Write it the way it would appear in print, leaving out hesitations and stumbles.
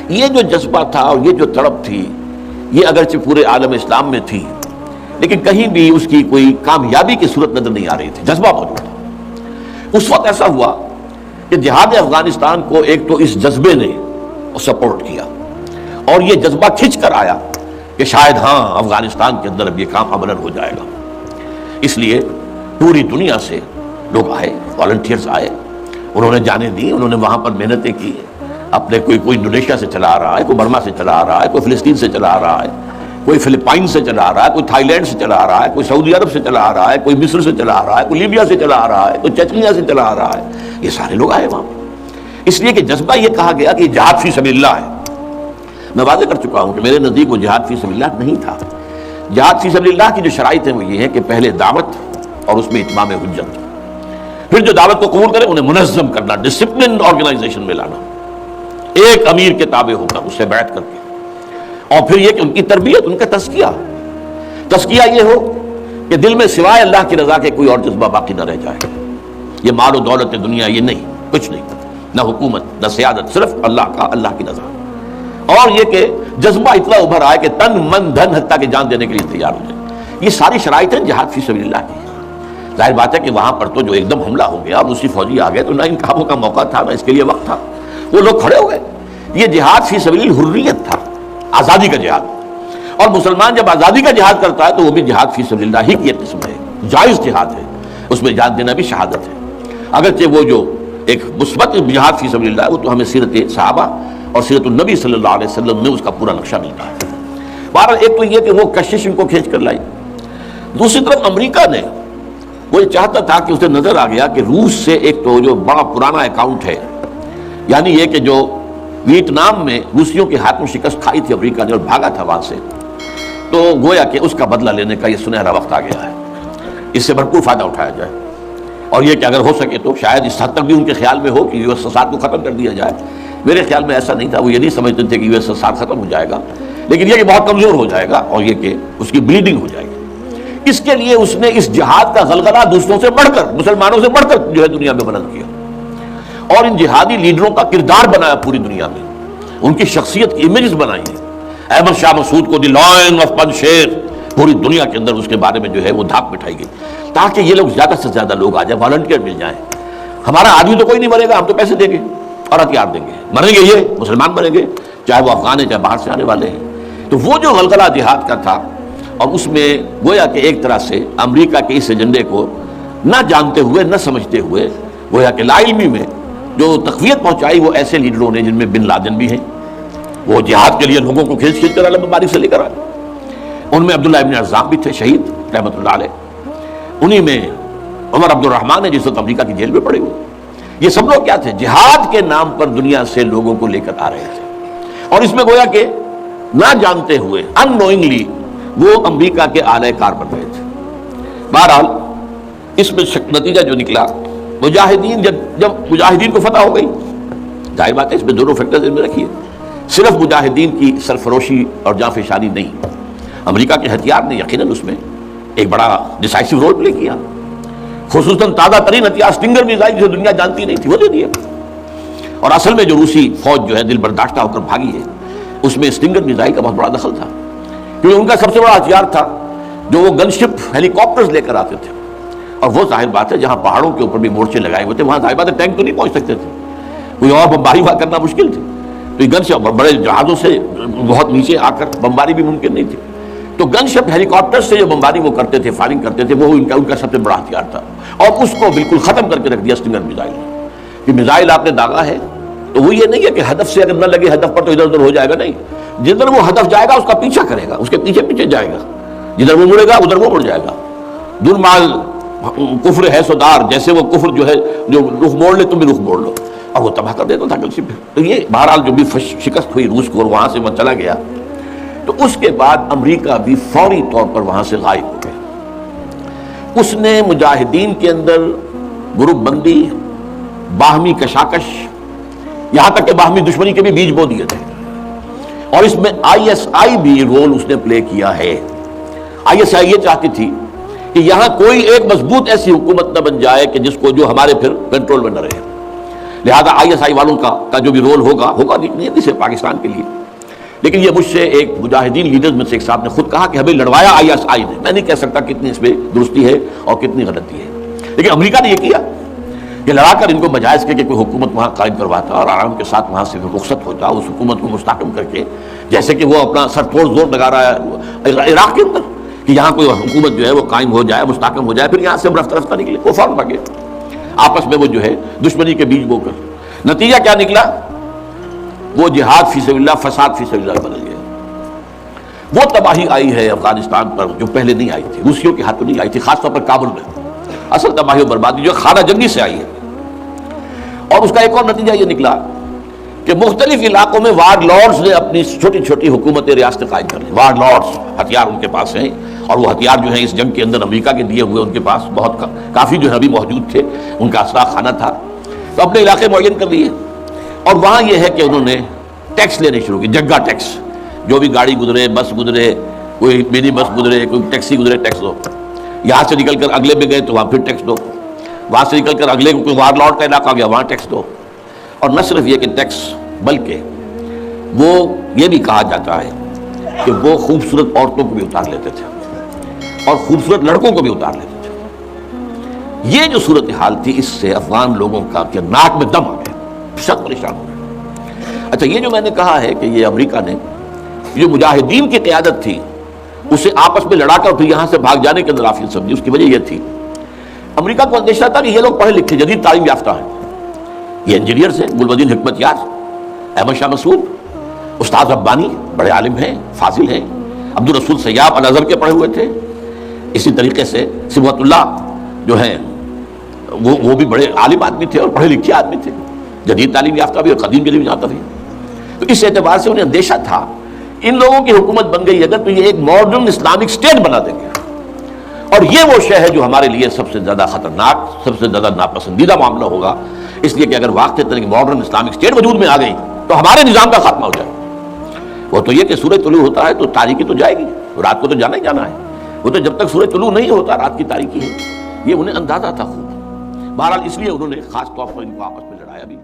یہ جو جذبہ تھا اور یہ جو تڑپ تھی، یہ اگرچہ پورے عالم اسلام میں تھی، لیکن کہیں بھی اس کی کوئی کامیابی کی صورت نظر نہیں آ رہی تھی۔ جذبہ موجود تھا۔ اس وقت ایسا ہوا کہ جہاد افغانستان کو ایک تو اس جذبے نے سپورٹ کیا، اور یہ جذبہ کھنچ کر آیا کہ شاید ہاں افغانستان کے اندر اب یہ کام عملاً ہو جائے گا۔ اس لیے پوری دنیا سے لوگ آئے، والنٹیئرز آئے، انہوں نے جانیں دی، انہوں نے وہاں پر محنتیں کی، اپنے کوئی انڈونیشیا سے چلا آ رہا ہے، کوئی برما سے چلا آ رہا ہے، کوئی فلسطین سے چلا آ رہا ہے، کوئی فلپائن سے چلا آ رہا ہے، کوئی تھائی لینڈ سے چلا آ رہا ہے، کوئی سعودی عرب سے چلا آ رہا ہے، کوئی مصر سے چلا آ رہا ہے، کوئی لیبیا سے چلا آ رہا ہے، کوئی چچنیا سے چلا آ رہا ہے۔ یہ سارے لوگ آئے وہاں، اس لیے کہ جذبہ یہ کہا گیا کہ جہاد فی سبیل اللہ ہے۔ میں واضح کر چکا ہوں کہ میرے نزدیک وہ جہاد فی سبیل اللہ نہیں تھا۔ جہاد فی سبیل اللہ کی جو شرائط ہیں وہ یہ ہے کہ پہلے دعوت اور اس میں اتمام حجت، پھر جو دعوت کو قبول کرے انہیں منظم کرنا، ڈسپلن آرگنائزیشن میں لانا، ایک امیر کے تابع ہو کر، اس سے بیعت کر کے، اور پھر یہ کہ ان کی تربیت، ان کا تزکیہ یہ ہو کہ دل میں سوائے اللہ کی رضا کے کوئی اور جذبہ باقی نہ رہ جائے۔ یہ مال و دولت دنیا یہ نہیں، کچھ نہیں، نہ حکومت نہ سیادت، صرف اللہ کی رضا، اور یہ کہ جذبہ اتنا ابھر آئے کہ تن من دھن حتیٰ کہ جان دینے کے لیے تیار ہو جائے۔ یہ ساری شرائط ہیں جہاد فی سبیل اللہ کی۔ ظاہر بات ہے کہ وہاں پر تو جو ایک دم حملہ ہو گیا اور دوسری فوجی آ گئے تو نہ ان کاموں کا موقع تھا، نہ اس کے لیے وقت تھا، وہ لوگ کھڑے ہو گئے۔ یہ جہاد فی سبیل الحریت تھا، آزادی کا جہاد، اور مسلمان جب آزادی کا جہاد کرتا ہے تو وہ بھی جہاد فی سبیل اللہ ہی کی ایک قسم ہے، جائز جہاد ہے، اس میں جان دینا بھی شہادت ہے۔ اگرچہ وہ جو ایک مثبت جہاد فی سبیل اللہ ہے وہ تو ہمیں سیرت صحابہ اور سیرت النبی صلی اللہ علیہ وسلم میں اس کا پورا نقشہ ملتا ہے۔ بہرحال ایک تو یہ کہ وہ کشش ان کو کھینچ کر لائی، دوسری طرف امریکہ نے وہ یہ چاہتا تھا کہ اسے نظر آ گیا کہ روس سے ایک تو جو بڑا پرانا اکاؤنٹ ہے، یعنی یہ کہ جو ویتنام میں روسیوں کے ہاتھوں شکست کھائی تھی امریکہ نے اور بھاگا تھا وہاں سے، تو گویا کہ اس کا بدلہ لینے کا یہ سنہرا وقت آ گیا ہے، اس سے بھرپور فائدہ اٹھایا جائے، اور یہ کہ اگر ہو سکے تو شاید اس حد تک بھی ان کے خیال میں ہو کہ USSR کو ختم کر دیا جائے۔ میرے خیال میں ایسا نہیں تھا، وہ یہ نہیں سمجھتے تھے کہ USSR ختم ہو جائے گا، لیکن یہ کہ بہت کمزور ہو جائے گا اور یہ کہ اس کی بلیڈنگ ہو جائے گی۔ اس کے لیے اس نے اس جہاد کا غلغلہ دوسروں سے بڑھ کر، مسلمانوں سے بڑھ کر جو ہے دنیا میں بلند کیا، اور ان جہادی لیڈروں کا کردار بنایا پوری دنیا میں، ان کی شخصیت کی امیجز بنائی ہیں۔ احمد شاہ مسعود کو دی لائن آف پنجشیر، پوری دنیا کے اندر اس کے بارے میں جو ہے وہ دھاک بٹھائی گئی، تاکہ یہ لوگ زیادہ سے زیادہ لوگ آ جائیں، والنٹیئر مل جائیں۔ ہمارا آدمی تو کوئی نہیں مرے گا، ہم تو پیسے دیں گے اور ہتھیار دیں گے، مریں گے یہ مسلمان مریں گے، چاہے وہ افغان ہیں چاہے باہر سے آنے والے ہیں۔ تو وہ جو غلغلہ جہاد کا تھا، اور اس میں گویا کہ ایک طرح سے امریکہ کے اس ایجنڈے کو نہ جانتے ہوئے، نہ سمجھتے ہوئے، گویا کہ لا علمی میں جو تقویت پہنچائی وہ ایسے لیڈروں نے جن میں بن لادن بھی ہیں، وہ جہاد کے لیے لوگوں کو کھینچ کھینچ کر علم مبارک سے لے کر آئے۔ ان میں عبداللہ ابن ارزاق بھی تھے شہید رحمۃ اللہ علیہ، انہی میں عمر عبد الرحمن ہے جس وقت امریکہ کی جیل میں پڑے ہوئے۔ یہ سب لوگ کیا تھے؟ جہاد کے نام پر دنیا سے لوگوں کو لے کر آ رہے تھے، اور اس میں گویا کہ نہ جانتے ہوئے ان نوئنگلی وہ امریکہ کے اعلی کار بن رہے تھے۔ بہرحال اس میں نتیجہ جو نکلا، مجاہدین جب مجاہدین کو فتح ہو گئی، ظاہر بات ہے اس میں دونوں فیکٹر میں رکھیے، صرف مجاہدین کی سرفروشی اور جانفشانی نہیں، امریکہ کے ہتھیار نے یقیناً اس میں ایک بڑا ڈیسائسو رول پلے کیا، خصوصاً تازہ ترین ہتھیار اسٹنگر میزائل جسے دنیا جانتی نہیں تھی وہ دے دیا، اور اصل میں جو روسی فوج جو ہے دل برداشتہ ہو کر بھاگی ہے، اس میں اسٹنگر میزائل کا بہت بڑا دخل تھا، کیونکہ ان کا سب سے بڑا ہتھیار تھا جو وہ گن شپ ہیلی کاپٹرز لے کر آتے تھے، اور وہ ظاہر بات ہے جہاں پہاڑوں کے اوپر بھی مورچے لگائے ہوئے تھے وہاں ظاہر بات ہے ٹینک تو نہیں پہنچ سکتے تھے، کوئی اور بمباری وہاں کرنا مشکل تھی، تو یہ گن شپ بڑے جہازوں سے بہت نیچے آ کر بمباری بھی ممکن نہیں تھی، تو گن شپ ہیلی کاپٹر سے جو بمباری وہ کرتے تھے، فائرنگ کرتے تھے، وہ ان کا سب سے بڑا ہتھیار تھا، اور اس کو بالکل ختم کر کے رکھ دیا اسٹنگر میزائل نے، کہ میزائل آپ نے داغا ہے تو وہ یہ نہیں ہے کہ ہدف سے اگر نہ لگے ہدف پر تو ادھر ادھر ہو جائے گا، نہیں، جدھر وہ ہدف جائے گا اس کا پیچھا کرے گا، اس کے پیچھے پیچھے جائے گا، جدھر وہ مڑے گا ادھر وہ مڑ جائے گا۔ درمال کفر ہے سودار، جیسے وہ کفر جو ہے جو رخ موڑ لے تم بھی رخ موڑ لو، اور وہ تباہ کر دیتا تھا کل سے۔ تو یہ بہرحال جو بھی شکست ہوئی روس کو اور وہاں سے وہ چلا گیا، تو اس کے بعد امریکہ بھی فوری طور پر وہاں سے غائب ہو گیا۔ اس نے مجاہدین کے اندر گروپ بندی، باہمی کشاکش، یہاں تک کہ باہمی دشمنی کے بھی بیج بو دیے تھے، اور اس میں ISI بھی رول اس نے پلے کیا ہے۔ ISI یہ چاہتی تھی کہ یہاں کوئی ایک مضبوط ایسی حکومت نہ بن جائے کہ جس کو جو ہمارے پھر کنٹرول میں نہ رہے، لہذا ISI والوں کا جو بھی رول ہوگا نہیں صرف پاکستان کے لیے، لیکن یہ مجھ سے ایک مجاہدین لیڈرز میں سے ایک صاحب نے خود کہا کہ ہمیں لڑوایا ISI نے. میں نہیں کہہ سکتا کتنی اس میں درستی ہے اور کتنی غلطی ہے، لیکن امریکہ نے یہ کیا کہ لڑا کر ان کو مجاز کے کہ کوئی حکومت وہاں قائم کرواتا اور آرام کے ساتھ وہاں سے رخصت ہوتا، اس حکومت کو مستحکم کر کے، جیسے کہ وہ اپنا سر توڑ زور لگا رہا ہے عراق کے اندر کہ یہاں کوئی حکومت جو ہے وہ قائم ہو جائے، مستحکم ہو جائے، پھر یہاں سے ہم رفتہ رفتہ نکلے. وہ فوراً بھاگے آپس میں وہ جو ہے دشمنی کے بیج بو کر. نتیجہ کیا نکلا؟ وہ جہاد فی سبیل اللہ فساد فی سبیل اللہ بدل گیا. وہ تباہی آئی ہے افغانستان پر جو پہلے نہیں آئی تھی، روسیوں کے ہاتھوں نہیں آئی تھی، خاص طور پر کابل میں. اصل تباہی و بربادی جو خانہ جنگی سے آئی ہے. اور اس کا ایک اور نتیجہ یہ نکلا کہ مختلف علاقوں میں وارڈ لارڈز نے اپنی چھوٹی چھوٹی حکومتیں ریاستیں قائم کر لی. وارڈ لارڈز، ہتھیار ان کے پاس ہیں، اور وہ ہتھیار جو ہیں اس جنگ کے اندر امریکہ کے دیے ہوئے ان کے پاس بہت کافی جو ہے ابھی موجود تھے، ان کا اسلحہ خانہ تھا. تو اپنے علاقے معین کر لیے، اور وہاں یہ ہے کہ انہوں نے ٹیکس لینے شروع کی، جگہ ٹیکس. جو بھی گاڑی گزرے، بس گزرے، کوئی منی بس گزرے، کوئی ٹیکسی گزرے، ٹیکس دو. یہاں سے نکل کر اگلے میں گئے تو وہاں پھر ٹیکس دو. وہاں سے نکل کر اگلے کوئی وارڈ لارڈ کا علاقہ گیا، وہاں ٹیکس دو. اور نہ صرف یہ کہ ٹیکس، بلکہ وہ یہ بھی کہا جاتا ہے کہ وہ خوبصورت عورتوں کو بھی اتار لیتے تھے اور خوبصورت لڑکوں کو بھی اتار لیتے تھے. یہ جو صورتحال تھی، اس سے افغان لوگوں کا کہ ناک میں دم آ گیا، سخت پریشان ہو گئے. اچھا، یہ جو میں نے کہا ہے کہ یہ امریکہ نے جو مجاہدین کی قیادت تھی اسے آپس میں لڑا کر پھر یہاں سے بھاگ جانے کے اندر آفیت سمجھی، اس کی وجہ یہ تھی امریکہ کو اندیشہ تھا کہ یہ لوگ پڑھے لکھے جدید تعلیم یافتہ ہیں، یہ انجینئرز ہیں، گلبدین حکمت یار، احمد شاہ مسعود، استاد ربانی بڑے عالم ہیں، فاضل ہیں، عبدالرسول سیاب الازہر کے پڑھے ہوئے تھے. اسی طریقے سے صبغت اللہ جو ہیں وہ بھی بڑے عالم آدمی تھے اور پڑھے لکھے آدمی تھے، جدید تعلیم یافتہ بھی اور قدیم کے لیے بھی جاتا بھی. تو اس اعتبار سے انہیں اندیشہ تھا ان لوگوں کی حکومت بن گئی اگر تو یہ ایک ماڈرن اسلامک اسٹیٹ بنا دیں گے، اور یہ وہ شے ہے جو ہمارے لیے سب سے زیادہ خطرناک، سب سے زیادہ ناپسندیدہ معاملہ ہوگا. اس لیے کہ اگر واقعی طرح کی ماڈرن اسلامک اسٹیٹ وجود میں آ گئی تو ہمارے نظام کا خاتمہ ہو جائے. وہ تو یہ کہ سورج طلوع ہوتا ہے تو تاریکی تو جائے گی، رات کو تو جانا ہی جانا ہے. وہ تو جب تک سورج طلوع نہیں ہوتا رات کی تاریکی ہے، یہ انہیں اندازہ تھا خوب. بہرحال اس لیے انہوں نے خاص طور پر ان کو آپس میں لڑایا بھی.